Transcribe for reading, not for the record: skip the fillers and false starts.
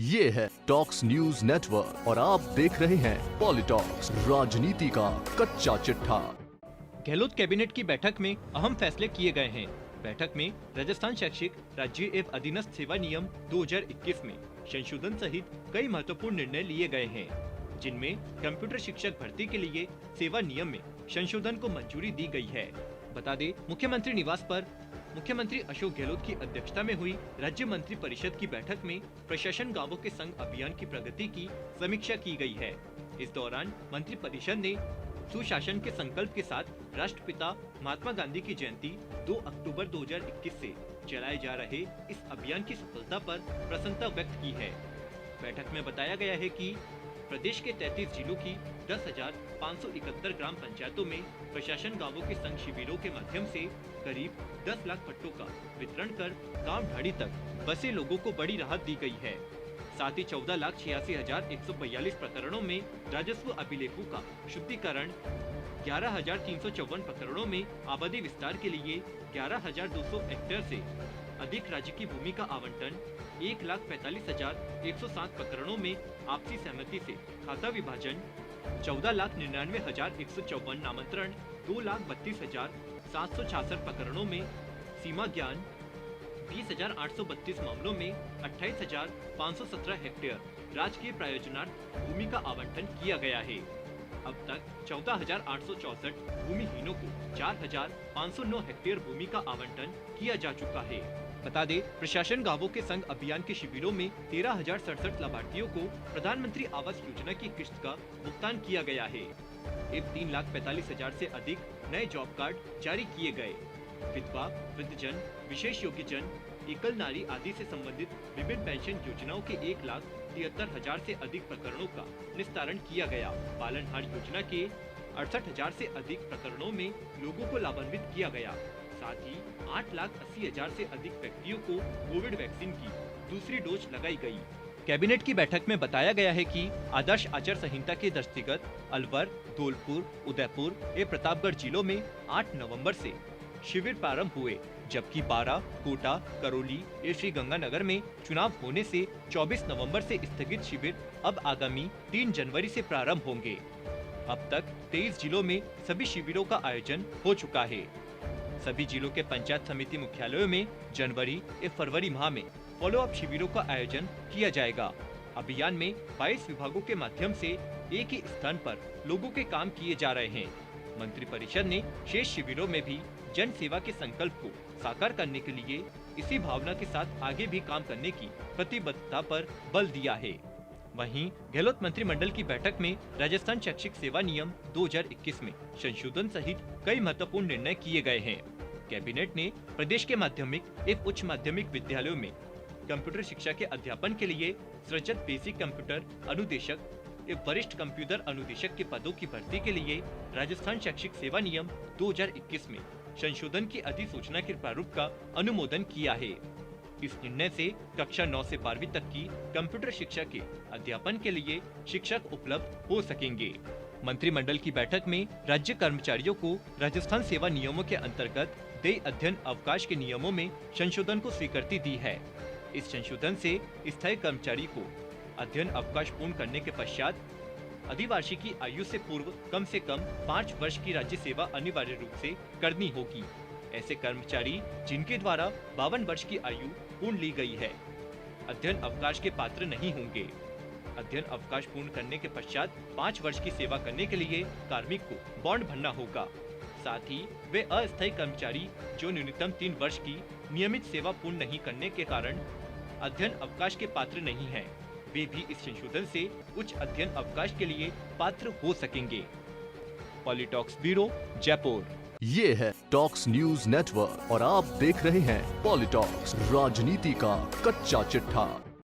ये है talks news network और आप देख रहे हैं पॉलिटॉक्स, राजनीति का कच्चा चिट्ठा। गहलोत कैबिनेट की बैठक में अहम फैसले किए गए हैं। बैठक में राजस्थान शैक्षिक राज्य एवं अधीनस्थ सेवा नियम 2021 में संशोधन सहित कई महत्वपूर्ण निर्णय लिए गए हैं, जिनमें कंप्यूटर शिक्षक भर्ती के लिए सेवा नियम में संशोधन को मंजूरी दी गई है। बता दें, मुख्यमंत्री निवास पर मुख्यमंत्री अशोक गहलोत की अध्यक्षता में हुई राज्य मंत्री परिषद की बैठक में प्रशासन गांवों के संग अभियान की प्रगति की समीक्षा की गई है। इस दौरान मंत्री परिषद ने सुशासन के संकल्प के साथ राष्ट्रपिता महात्मा गांधी की जयंती 2 अक्टूबर 2021 से चलाए जा रहे इस अभियान की सफलता पर प्रसन्नता व्यक्त की है। बैठक में बताया गया है कि प्रदेश के 33 जिलों की 10,571 ग्राम पंचायतों में प्रशासन गांवों के संघ शिविरों के माध्यम से करीब 10 लाख पट्टों का वितरण कर गांव ढाड़ी तक बसे लोगों को बड़ी राहत दी गई है। साथ ही 14,86,142 प्रकरणों में राजस्व अभिलेखों का शुद्धिकरण, 11,354 प्रकरणों में आबादी विस्तार के लिए 11,200 हेक्टेयर से अधिक राज्य की भूमि का आवंटन, 1,45,107 प्रकरणों में आपसी सहमति से खाता विभाजन, 14,99,154 नामांतरण, 2,32,766 प्रकरणों में सीमा ज्ञान, 20,832 मामलों में 28,517 हेक्टेयर राजकीय प्रायोजनार्थ भूमि का आवंटन किया गया है। अब तक 14,864 भूमिहीनों को 4,509 हेक्टेयर भूमि का आवंटन किया जा चुका है। बता दें, प्रशासन गांवों के संग अभियान के शिविरों में 13,067 लाभार्थियों को प्रधानमंत्री आवास योजना की किस्त का भुगतान किया गया है। 3,45,000 से अधिक नए जॉब कार्ड जारी किए गए। विधवा, वृद्धजन, विशेष योग्यजन, एकल नारी आदि से संबंधित विभिन्न पेंशन योजनाओं के 1,73,000 से अधिक प्रकरणों का निस्तारण किया गया। पालनहार योजना के 68,000 से अधिक प्रकरणों में लोगों को लाभान्वित किया गया। साथ ही 8,80,000 से अधिक व्यक्तियों को कोविड वैक्सीन की दूसरी डोज लगाई गई। कैबिनेट की बैठक में बताया गया है कि आदर्श आचार संहिता के दृष्टिगत अलवर, धौलपुर, उदयपुर एवं प्रतापगढ़ जिलों में 8 नवंबर से शिविर प्रारंभ हुए, जबकि 12 कोटा, करौली एवं श्री गंगानगर में चुनाव होने से 24 नवंबर से स्थगित शिविर अब आगामी 3 जनवरी से प्रारंभ होंगे। अब तक 23 जिलों में सभी शिविरों का आयोजन हो चुका है। सभी जिलों के पंचायत समिति मुख्यालयों में जनवरी एवं फरवरी माह में फॉलो अप शिविरों का आयोजन किया जाएगा। अभियान में 22 विभागों के माध्यम से एक ही स्थान पर लोगों के काम किए जा रहे हैं। मंत्री परिषद ने शेष शिविरों में भी जन सेवा के संकल्प को साकार करने के लिए इसी भावना के साथ आगे भी काम करने की प्रतिबद्धता पर बल दिया है। वहीं गहलोत मंत्रिमंडल की बैठक में राजस्थान शैक्षिक सेवा नियम 2021 में संशोधन सहित कई महत्वपूर्ण निर्णय किए गए हैं। कैबिनेट ने प्रदेश के माध्यमिक एवं उच्च माध्यमिक विद्यालयों में कंप्यूटर शिक्षा के अध्यापन के लिए सृजित बेसिक कंप्यूटर अनुदेशक एवं वरिष्ठ कंप्यूटर अनुदेशक के पदों की भर्ती के लिए राजस्थान शैक्षिक सेवा नियम 2021 में संशोधन की अधिसूचना के प्रारूप का अनुमोदन किया है। इस निर्णय से कक्षा 9 से 12वीं तक की कंप्यूटर शिक्षा के अध्यापन के लिए शिक्षक उपलब्ध हो सकेंगे। मंत्रिमंडल की बैठक में राज्य कर्मचारियों को राजस्थान सेवा नियमों के अंतर्गत देय अध्ययन अवकाश के नियमों में संशोधन को स्वीकृति दी है। इस संशोधन से स्थायी कर्मचारी को अध्ययन अवकाश पूर्ण करने के पश्चात अधिवार्षिकी आयु से पूर्व कम से कम 5 वर्ष की राज्य सेवा अनिवार्य रूप से करनी होगी। ऐसे कर्मचारी जिनके द्वारा 52 वर्ष की आयु पूर्ण ली गई है, अध्ययन अवकाश के पात्र नहीं होंगे। अध्ययन अवकाश पूर्ण करने के पश्चात 5 वर्ष की सेवा करने के लिए कार्मिक को बॉन्ड भरना होगा। साथ ही वे अस्थायी कर्मचारी जो न्यूनतम 3 वर्ष की नियमित सेवा पूर्ण नहीं करने के कारण अध्ययन अवकाश के पात्र नहीं हैं, वे भी इस संशोधन से उच्च अध्ययन अवकाश के लिए पात्र हो सकेंगे। पॉलिटॉक्स ब्यूरो, जयपुर। ये है टॉक्स न्यूज नेटवर्क और आप देख रहे हैं पॉलिटॉक्स, राजनीति का कच्चा चिट्ठा।